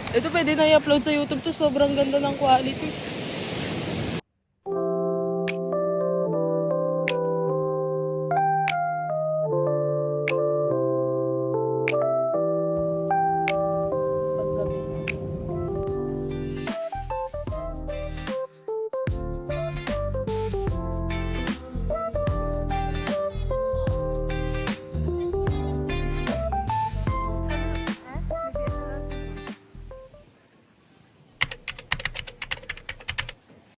Ito pwede na i-upload sa YouTube to. Sobrang ganda ng quality. Paggabi.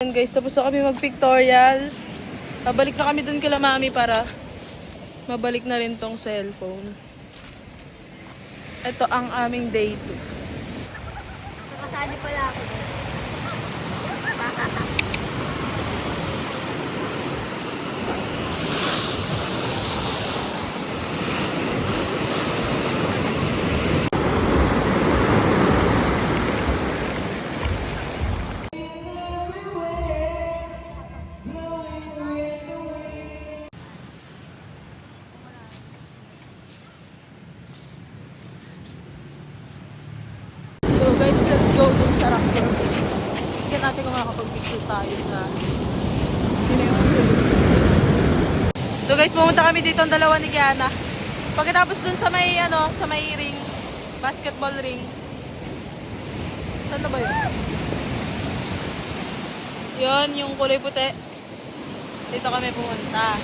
Ayan guys, tapos na kami mag-pictorial. Babalik na kami dun kila mami para mabalik na rin tong cellphone. Ito ang aming day 2. Nakasali pala ako. So guys, let's go dun sa rock surfing. Tingnan natin kung makakapag-picture tayo sa So guys, pumunta kami dito ang dalawa ni Kiana. Pagkatapos dun sa may sa may ring, basketball ring. Saan na ba yun? Yun, yung kulay puti. Dito kami pumunta.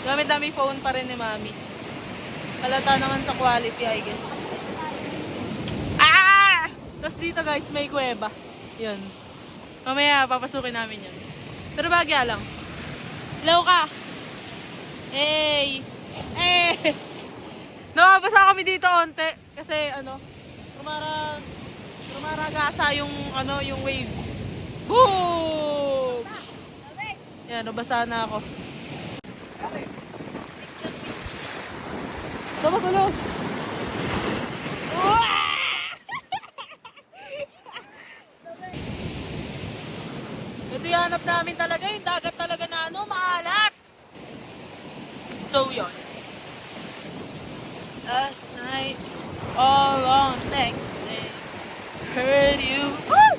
Gamit namin phone pa rin ni Mami. Halata naman sa quality, I guess. Ah! Tapos dito guys, may kuweba. Yun. Mamaya, papasukin namin yun. Pero bagya lang. Hello ka! Hey! Eh! Nakabasa kami dito onte. Kasi rumaragasa yung yung waves. Boom! Yan, nabasa na ako. Tama ko lang. Ito yung hanap namin talaga. Yung dagat talaga na maalat. So, yun. Last night, all on next day, heard you. Woo!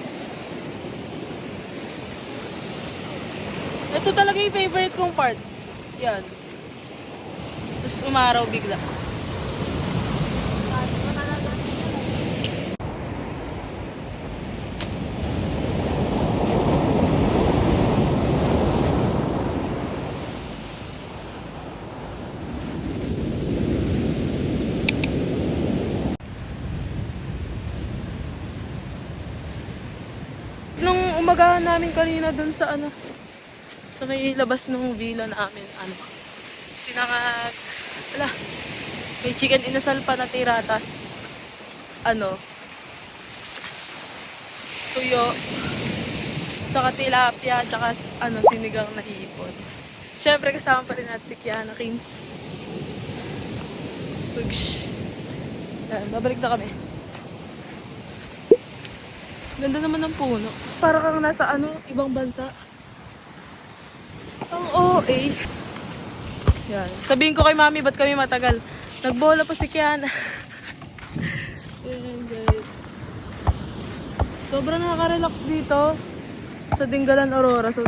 Ito talaga yung favorite kong part. Yan. Tapos umaraw bigla. Nung umagahan namin kanina dun sa sa may labas ng villa namin, sinangag, may chicken inasal pa na tira, tas, tuyo, saka tilapia, tsaka, sinigang na hipon. Siyempre, kasama pa rin natin si Kiana Kins. Ugs. Yan, babalik na kami. Ganda naman ng puno. Para kang nasa ibang bansa. Ang OA. Yan. Sabihin ko kay Mami, ba't kami matagal? Nagbola pa si Kiana. Yan guys. Sobrang nakaka-relax dito. Sa Dingalan, Aurora. So,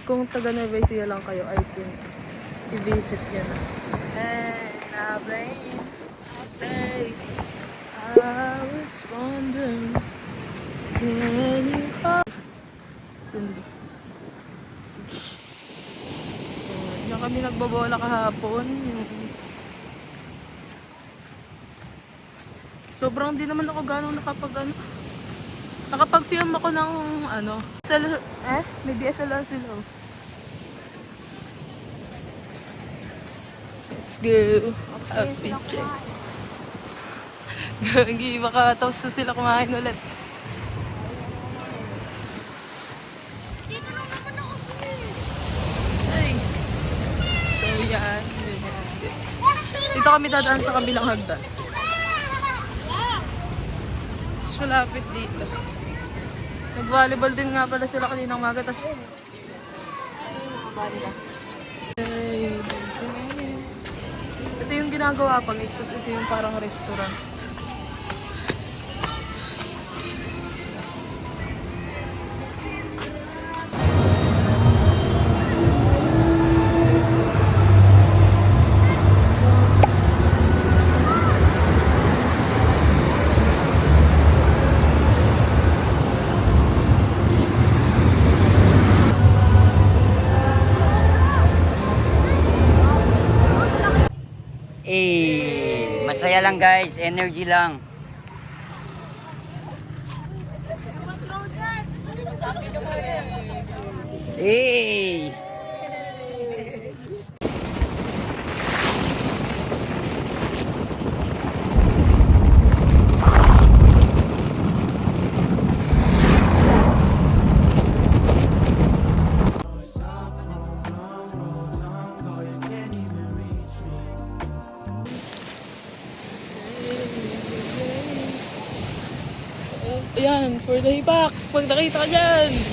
kung taga Nueva Ecija lang kayo, I think i-visit yan. I was wondering, can you hold? Yan kami nagbobola kahapon. Sobrang di naman ako ganong nakapag-film ako ng may DSLR sila. Let's go. Outfit check. Gagi, baka tapos na sila kumain ulit. Dito lang naman ako Ay. So yan. Dito kami dadaan sa kabilang hagdan. Mas malapit dito. Nag-volleyball din nga pala sila kaninang umaga. Tapos banda. Ito yung ginagawa pag tapos ito yung parang restaurant. Masaya lang guys, energy lang. Eh. Ayan, for the back. Pag nakita ka dyan.